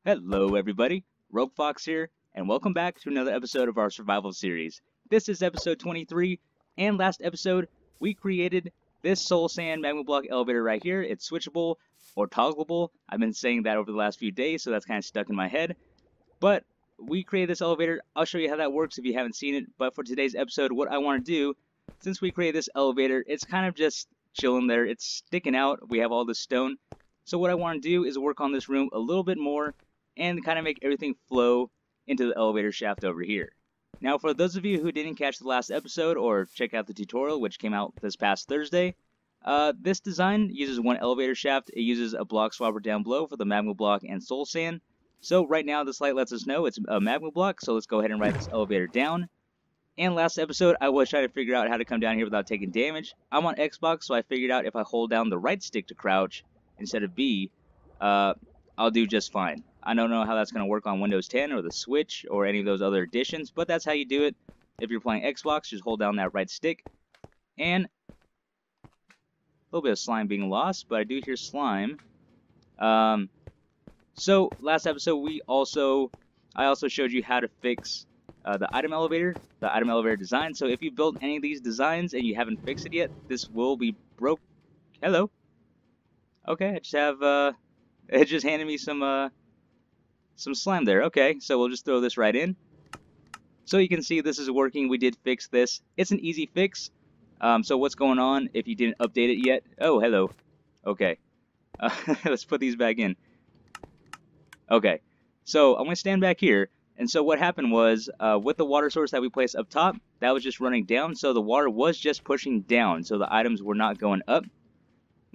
Hello everybody, Rogue Fox here, and welcome back to another episode of our survival series. This is episode 23, and last episode we created this soul sand magma block elevator right here. It's switchable or toggleable. I've been saying that over the last few days, so that's kind of stuck in my head. But we created this elevator. I'll show you how that works if you haven't seen it. But for today's episode, what I want to do, since we created this elevator, it's kind of just chilling there. It's sticking out. We have all this stone. So what I want to do is work on this room a little bit more and kind of make everything flow into the elevator shaft over here. Now, for those of you who didn't catch the last episode or check out the tutorial, which came out this past Thursday, this design uses one elevator shaft. It uses a block swapper down below for the magma block and soul sand. So right now, this light lets us know it's a magma block, so let's go ahead and write this elevator down. And last episode, I was trying to figure out how to come down here without taking damage. I'm on Xbox, so I figured out if I hold down the right stick to crouch instead of B, I'll do just fine. I don't know how that's going to work on Windows 10 or the Switch or any of those other editions, but that's how you do it. If you're playing Xbox, just hold down that right stick. And a little bit of slime being lost, but I do hear slime. So last episode, I also showed you how to fix the item elevator design. So if you built any of these designs and you haven't fixed it yet, this will be broke. Hello. Okay, I just have it just handed me some slime there. Okay, so we'll just throw this right in. So you can see this is working. We did fix this. It's an easy fix. So what's going on if you didn't update it yet? Oh, hello. Okay. Let's put these back in. Okay. So I'm going to stand back here. And so what happened was, with the water source that we placed up top, that was just running down. So the water was just pushing down. So the items were not going up.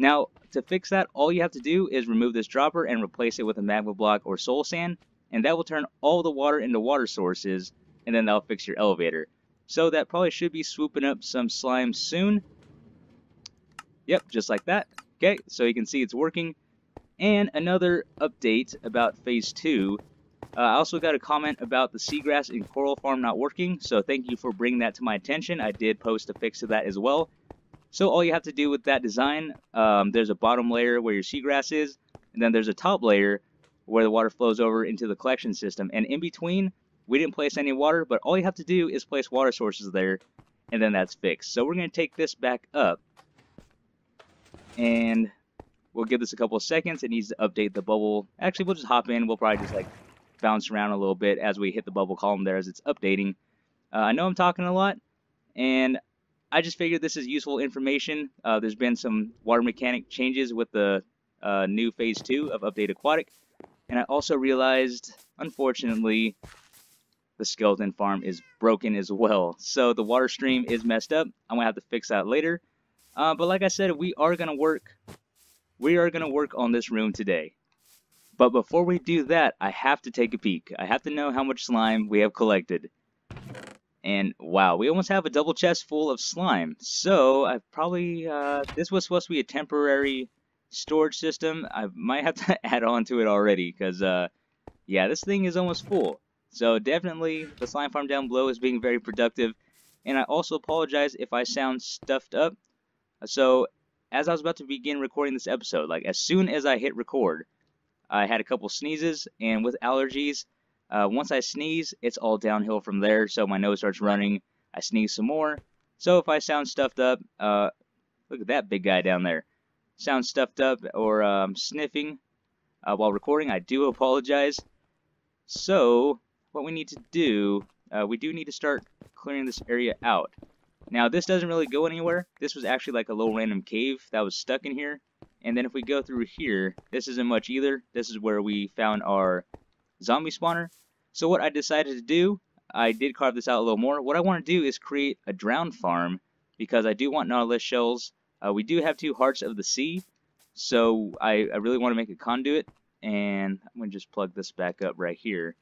Now, to fix that, all you have to do is remove this dropper and replace it with a magma block or soul sand, and that will turn all the water into water sources, and then that'll fix your elevator. So that probably should be swooping up some slime soon. Yep, just like that. Okay, so you can see it's working. And another update about Phase 2. I also got a comment about the Seagrass and Coral Farm not working, so thank you for bringing that to my attention. I did post a fix to that as well. So all you have to do with that design, there's a bottom layer where your seagrass is, and then there's a top layer where the water flows over into the collection system. And in between, we didn't place any water, but all you have to do is place water sources there, and then that's fixed. So we're going to take this back up, and we'll give this a couple of seconds. It needs to update the bubble. Actually, we'll just hop in. We'll probably just like bounce around a little bit as we hit the bubble column there as it's updating. I know I'm talking a lot, and I just figured this is useful information. There's been some water mechanic changes with the new Phase 2 of Update Aquatic. And I also realized, unfortunately, the skeleton farm is broken as well. So the water stream is messed up. I'm going to have to fix that later. But like I said, we are going to work on this room today. But before we do that, I have to take a peek. I have to know how much slime we have collected. And wow, we almost have a double chest full of slime. So I've probably, this was supposed to be a temporary storage system. I might have to add on to it already because, yeah, this thing is almost full. So definitely the slime farm down below is being very productive. And I also apologize if I sound stuffed up. So as I was about to begin recording this episode, like as soon as I hit record, I had a couple sneezes, and with allergies, once I sneeze, it's all downhill from there, so my nose starts running, I sneeze some more. So if I sound stuffed up, look at that big guy down there. Sound stuffed up or sniffing while recording, I do apologize. So what we need to do, we do need to start clearing this area out. Now this doesn't really go anywhere. This was actually like a little random cave that was stuck in here. And then if we go through here, this isn't much either. This is where we found our zombie spawner. So what I decided to do, I did carve this out a little more. What I want to do is create a drowned farm because I do want nautilus shells. We do have 2 hearts of the sea, so I really want to make a conduit. And I'm going to just plug this back up right here.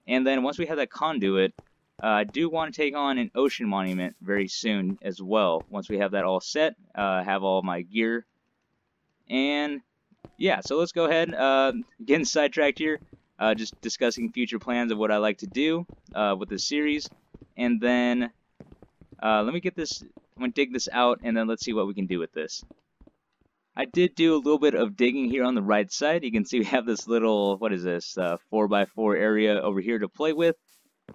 And then once we have that conduit, I do want to take on an ocean monument very soon as well. Once we have that all set, have all my gear. And yeah, so let's go ahead, getting sidetracked here. Just discussing future plans of what I like to do with this series. And then let me get this, I'm going to dig this out, and then let's see what we can do with this. I did do a little bit of digging here on the right side. You can see we have this little, what is this, 4x4 area over here to play with.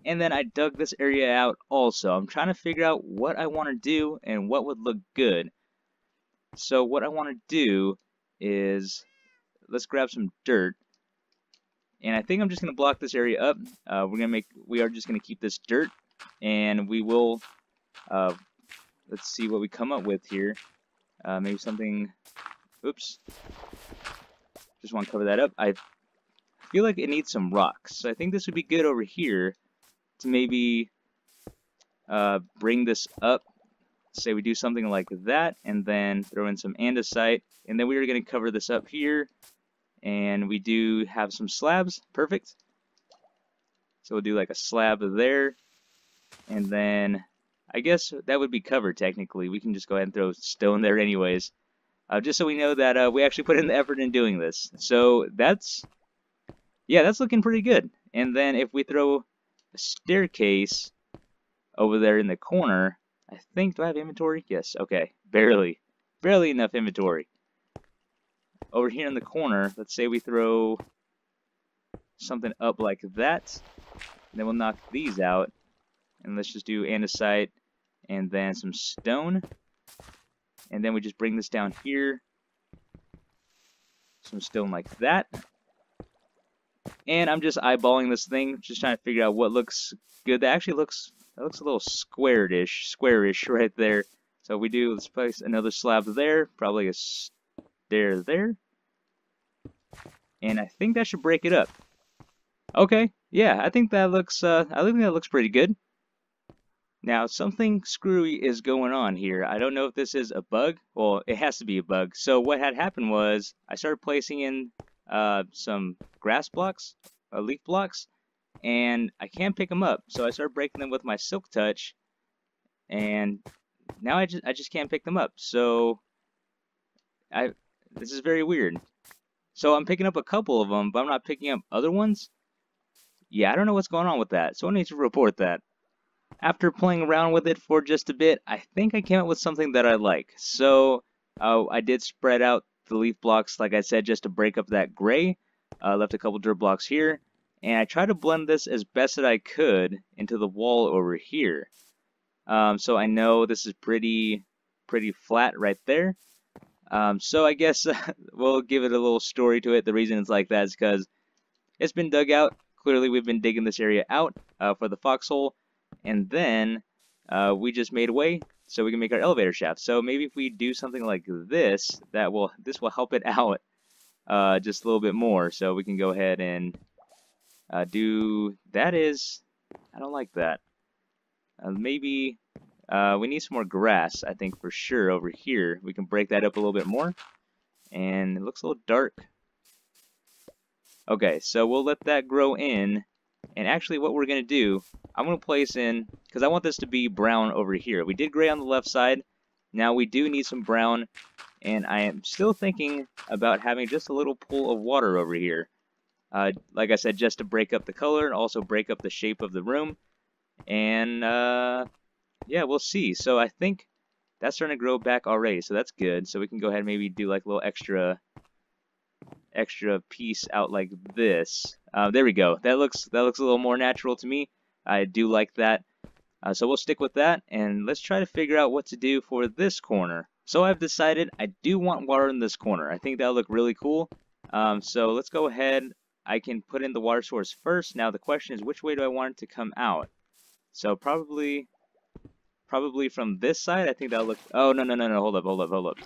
And then I dug this area out also. I'm trying to figure out what I want to do and what would look good. So what I want to do is, let's grab some dirt. And I think I'm just going to block this area up. We are just going to keep this dirt. And we will, let's see what we come up with here. Maybe something, oops. Just want to cover that up. I feel like it needs some rocks. So I think this would be good over here to maybe bring this up. Say we do something like that, and then throw in some andesite, and then we are going to cover this up here, and we do have some slabs. Perfect. So we'll do like a slab there, and then I guess that would be covered technically. We can just go ahead and throw stone there anyways, just so we know that we actually put in the effort in doing this. So that's looking pretty good. And then if we throw a staircase over there in the corner, I think, do I have inventory? Yes, okay, barely enough inventory. Over here in the corner, let's say we throw something up like that, and then we'll knock these out, and let's just do andesite and then some stone, and then we just bring this down here, some stone like that, and I'm just eyeballing this thing, just trying to figure out what looks good. That actually looks a little squarish right there. So let's place another slab there, probably a stair there. And I think that should break it up. Okay, yeah, I think that looks pretty good. Now, something screwy is going on here. I don't know if this is a bug. Well, it has to be a bug. So what had happened was I started placing in some grass blocks, leaf blocks, and I can't pick them up, so I started breaking them with my silk touch, and now I just can't pick them up. So this is very weird. So I'm picking up a couple of them, but I'm not picking up other ones. Yeah, I don't know what's going on with that, so I need to report that. After playing around with it for just a bit, I think I came up with something that I like. So I did spread out the leaf blocks, like I said, just to break up that gray. Left a couple dirt blocks here. And I tried to blend this as best that I could into the wall over here. So I know this is pretty flat right there. So I guess we'll give it a little story to it. The reason it's like that is because it's been dug out. Clearly we've been digging this area out for the foxhole. And then we just made a way so we can make our elevator shaft. So maybe if we do something like this, this will help it out just a little bit more. So we can go ahead and I don't like that. Maybe we need some more grass, I think, for sure, over here. We can break that up a little bit more. And it looks a little dark. Okay, so we'll let that grow in. And actually what we're going to do, I'm going to place in, because I want this to be brown over here. We did gray on the left side. Now we do need some brown. And I am still thinking about having just a little pool of water over here. Like I said, just to break up the color and also break up the shape of the room. And yeah, we'll see. So I think that's starting to grow back already, so that's good. So we can go ahead and maybe do like a little extra piece out like this. There we go. That looks a little more natural to me. I do like that. So we'll stick with that, and let's try to figure out what to do for this corner. So I've decided I do want water in this corner. I think that'll look really cool. So let's go ahead. I can put in the water source first. Now the question is, which way do I want it to come out? So probably from this side. I think that'll look. Oh, no. Hold up.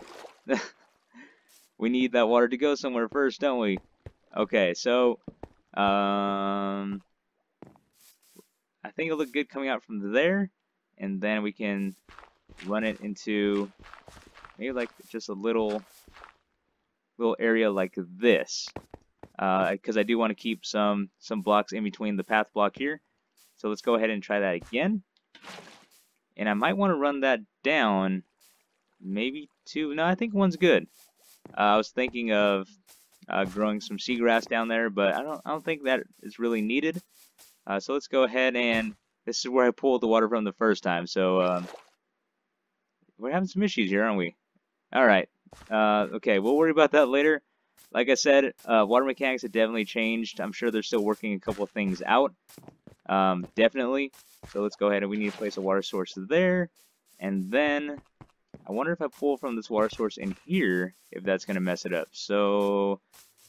We need that water to go somewhere first, don't we? Okay, so I think it'll look good coming out from there, and then we can run it into maybe like just a little area like this. Because I do want to keep some blocks in between the path block here. So let's go ahead and try that again. And I might want to run that down, maybe two. No, I think one's good. I was thinking of growing some seagrass down there, but I don't think that is really needed. So let's go ahead, and this is where I pulled the water from the first time. So we're having some issues here, aren't we? All right. Okay, we'll worry about that later. Like I said, water mechanics have definitely changed. I'm sure they're still working a couple of things out. Definitely. So let's go ahead and we need to place a water source there. And then I wonder if I pull from this water source in here, if that's going to mess it up. So,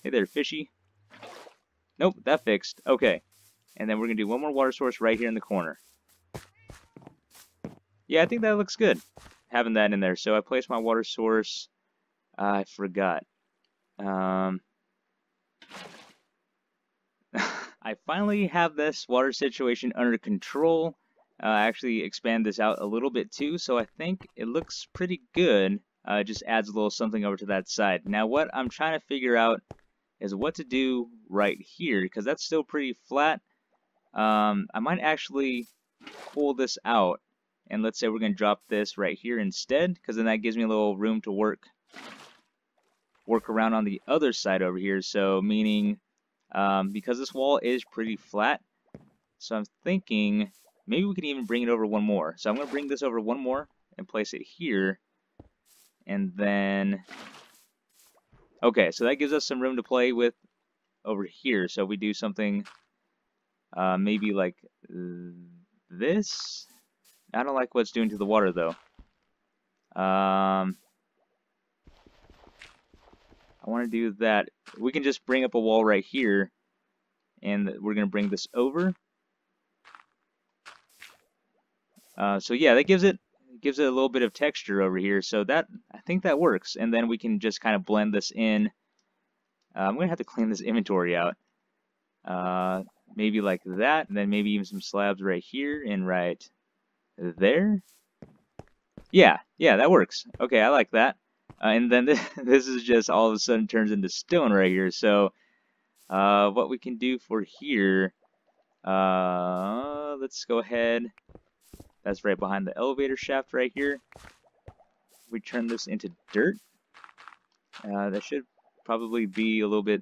hey there, fishy. Nope, that fixed. Okay. And then we're going to do one more water source right here in the corner. Yeah, I think that looks good, having that in there. So I placed my water source. I forgot. I finally have this water situation under control. I actually expand this out a little bit too, so I think it looks pretty good. It just adds a little something over to that side. Now what I'm trying to figure out is what to do right here, because that's still pretty flat. I might actually pull this out, and let's say we're going to drop this right here instead, because then that gives me a little room to work around on the other side over here. So meaning, because this wall is pretty flat, so I'm thinking maybe we can even bring it over one more. So I'm going to bring this over one more and place it here. And then, okay, so that gives us some room to play with over here. So we do something maybe like this. I don't like what it's doing to the water though. I want to do that. We can just bring up a wall right here, and we're going to bring this over. So yeah, that gives it a little bit of texture over here. So that, I think that works. And then we can just kind of blend this in. I'm going to have to clean this inventory out. Maybe like that, and then maybe even some slabs right here and right there. Yeah, that works. Okay, I like that. And then this is just all of a sudden turns into stone right here. So what we can do for here, let's go ahead. That's right behind the elevator shaft right here. We turn this into dirt. That should probably be a little bit,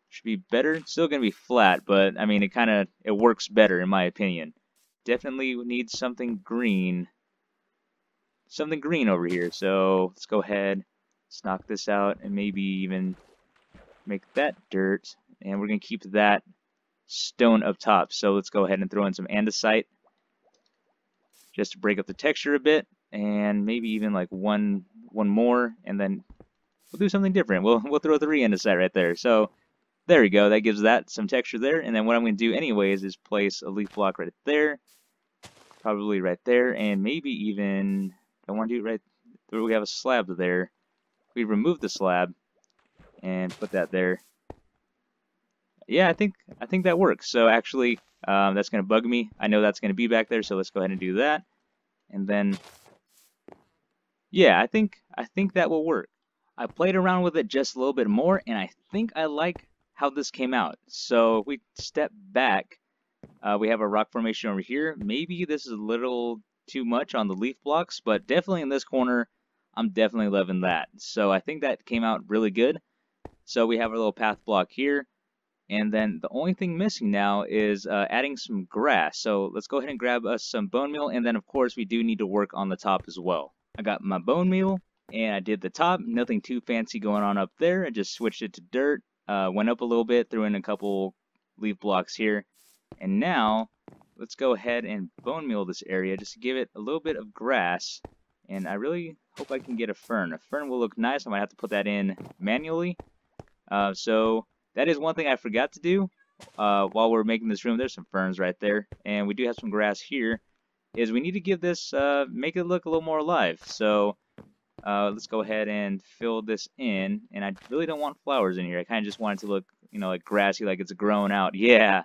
should be better. Still gonna be flat, but I mean it works better in my opinion. Definitely need something green. Something green over here. So let's go ahead, let's knock this out, and maybe even make that dirt. And we're gonna keep that stone up top. So let's go ahead and throw in some andesite, just to break up the texture a bit, and maybe even like one more, and then we'll do something different. We'll throw 3 andesite right there. So there we go. That gives that some texture there. And then what I'm going to do anyways is place a leaf block right there, probably right there, and maybe even I want to do it right where we have a slab there. We remove the slab and put that there. Yeah, I think that works. So actually, that's going to bug me. I know that's going to be back there, so let's go ahead and do that. And then, yeah, I think that will work. I played around with it just a little bit more, and I think I like how this came out. So if we step back, we have a rock formation over here. Maybe this is a little too much on the leaf blocks, but definitely in this corner, I'm definitely loving that. So I think that came out really good. So we have our little path block here. And then the only thing missing now is adding some grass. So let's go ahead and grab us some bone meal. And then, of course, we do need to work on the top as well. I got my bone meal, and I did the top. Nothing too fancy going on up there. I just switched it to dirt. Went up a little bit, threw in a couple leaf blocks here. And now, let's go ahead and bone meal this area just to give it a little bit of grass. And I really hope I can get a fern. A fern will look nice. I might have to put that in manually. So that is one thing I forgot to do while we're making this room. There's some ferns right there, and we do have some grass here. Is we need to give this, make it look a little more alive. So let's go ahead and fill this in. And I really don't want flowers in here. I kind of just want it to look, you know, like grassy, like it's growing out. Yeah,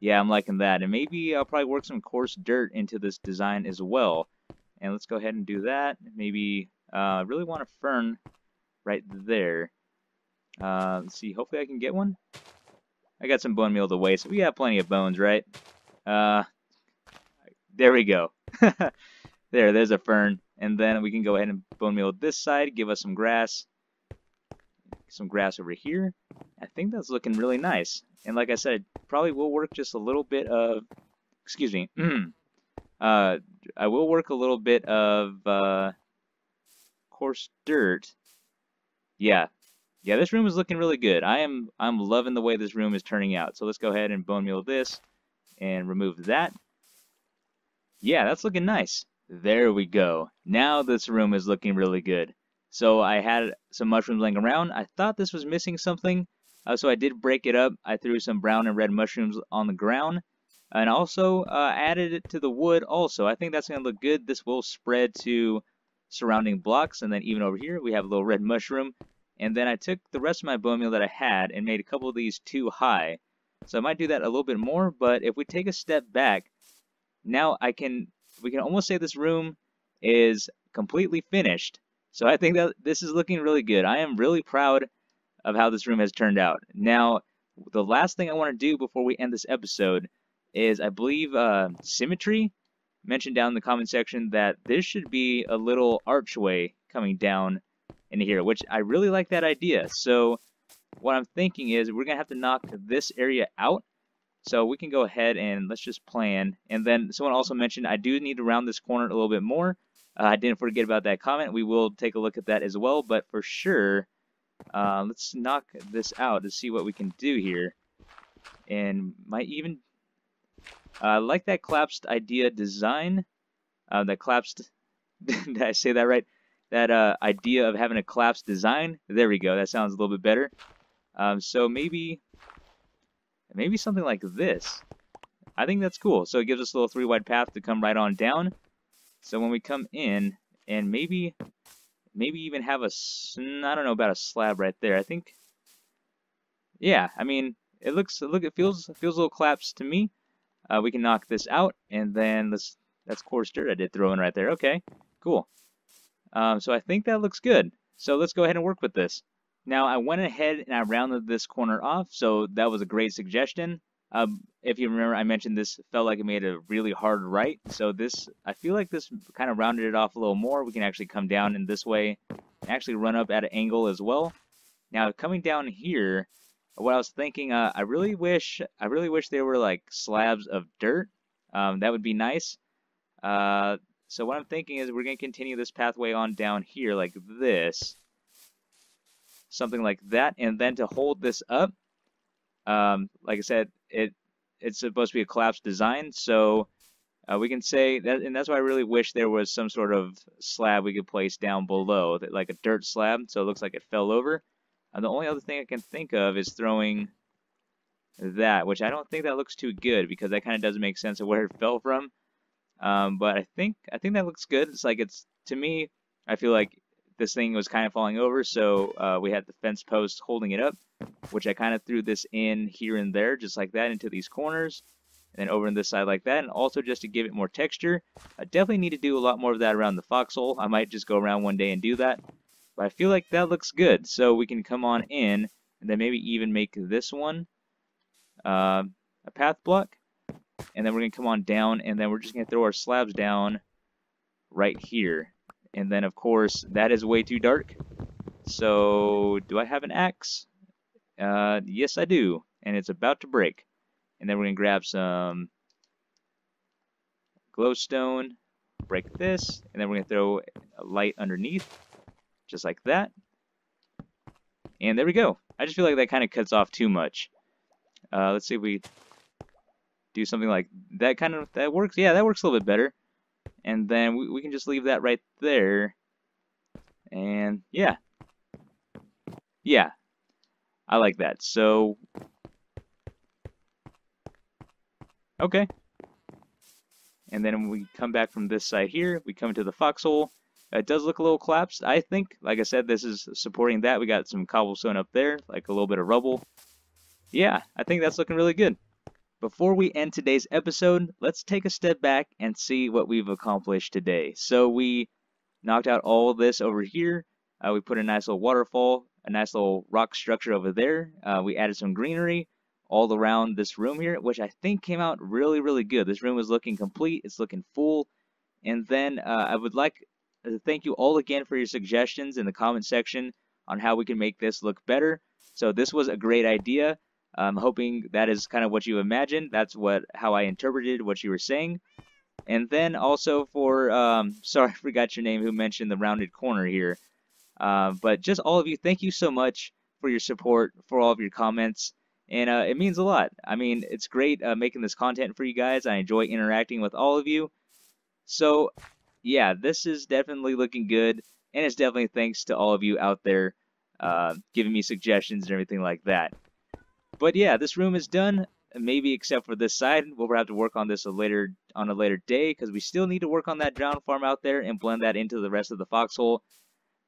I'm liking that. And maybe I'll probably work some coarse dirt into this design as well. And let's go ahead and do that. Maybe I really want a fern right there. Let's see, hopefully I can get one. I got some bone meal to waste. We have plenty of bones, right? There we go. There's a fern. And then we can go ahead and bone meal this side, give us some grass. Some grass over here. I think that's looking really nice. And like I said, probably will work just a little bit of, excuse me, I will work a little bit of coarse dirt. Yeah. Yeah, this room is looking really good. I'm loving the way this room is turning out. So let's go ahead and bone meal this and remove that. Yeah, that's looking nice. There we go. Now this room is looking really good. So I had some mushrooms laying around. I thought this was missing something, so I did break it up. I threw some brown and red mushrooms on the ground, and also added it to the wood also. I think that's going to look good. This will spread to surrounding blocks, and then even over here we have a little red mushroom. And then I took the rest of my bone meal that I had and made a couple of these too high. So I might do that a little bit more, but if we take a step back, now we can almost say this room is completely finished. So I think that this is looking really good. I am really proud of how this room has turned out. Now, the last thing I want to do before we end this episode is, I believe, Symmetry mentioned down in the comment section that there should be a little archway coming down into here, which I really like that idea. So what I'm thinking is we're going to have to knock this area out. So we can go ahead and let's just plan. And then someone also mentioned I do need to round this corner a little bit more. I didn't forget about that comment. We will take a look at that as well. But for sure, let's knock this out to see what we can do here. And might even like that collapsed idea design. That collapsed. Did I say that right? That idea of having a collapsed design. There we go. That sounds a little bit better. So maybe something like this. I think that's cool. So it gives us a little 3-wide path to come right on down. So when we come in, and maybe even have a, I don't know about a slab right there. I think, yeah. I mean, it feels a little collapsed to me. We can knock this out, and then that's coarse dirt I did throw in right there. Okay, cool. So I think that looks good. So let's go ahead and work with this. Now, I went ahead and I rounded this corner off, so that was a great suggestion. If you remember, I mentioned this felt like it made a really hard right. So I feel like this kind of rounded it off a little more. We can actually come down in this way and actually run up at an angle as well. Now, coming down here, what I was thinking, I really wish they were like slabs of dirt. That would be nice. So what I'm thinking is we're going to continue this pathway on down here like this. Something like that, and then to hold this up, like I said, it's supposed to be a collapsed design, so we can say that, and that's why I really wish there was some sort of slab we could place down below, like a dirt slab, so it looks like it fell over. And the only other thing I can think of is throwing that, which I don't think that looks too good because that kind of doesn't make sense of where it fell from. But I think that looks good. To me, I feel like this thing was kind of falling over, so we had the fence post holding it up, which I kind of threw this in here and there, just like that, into these corners, and then over on this side like that, and also just to give it more texture. I definitely need to do a lot more of that around the foxhole. I might just go around one day and do that, but I feel like that looks good, so we can come on in, and then maybe even make this one a path block, and then we're going to come on down, and then we're just going to throw our slabs down right here. And then, of course, that is way too dark. So, do I have an axe? Yes, I do. And it's about to break. And then we're going to grab some glowstone, break this, and then we're going to throw a light underneath, just like that. And there we go. I just feel like that kind of cuts off too much. Let's see if we do something like that. That works. Yeah, that works a little bit better. And then we can just leave that right there. And yeah. Yeah. I like that. So, okay. And then when we come back from this side here, we come to the foxhole. It does look a little collapsed, I think. Like I said, this is supporting that. We got some cobblestone up there, like a little bit of rubble. Yeah, I think that's looking really good. Before we end today's episode, let's take a step back and see what we've accomplished today. So we knocked out all of this over here. We put a nice little waterfall, a nice little rock structure over there. We added some greenery all around this room here, which I think came out really, really good. This room is looking complete. It's looking full. And then I would like to thank you all again for your suggestions in the comment section on how we can make this look better. So this was a great idea. I'm hoping that is kind of what you imagined. That's how I interpreted what you were saying. And then also for, sorry, I forgot your name, who mentioned the rounded corner here. But just all of you, thank you so much for your support, for all of your comments. And it means a lot. I mean, it's great making this content for you guys. I enjoy interacting with all of you. So, yeah, this is definitely looking good. And it's definitely thanks to all of you out there giving me suggestions and everything like that. But yeah, this room is done. Maybe except for this side, we'll have to work on this on a later day because we still need to work on that drowned farm out there and blend that into the rest of the foxhole.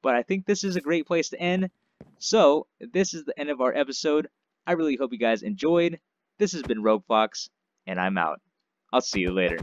But I think this is a great place to end. So, this is the end of our episode. I really hope you guys enjoyed. This has been Rogue Fox, and I'm out. I'll see you later.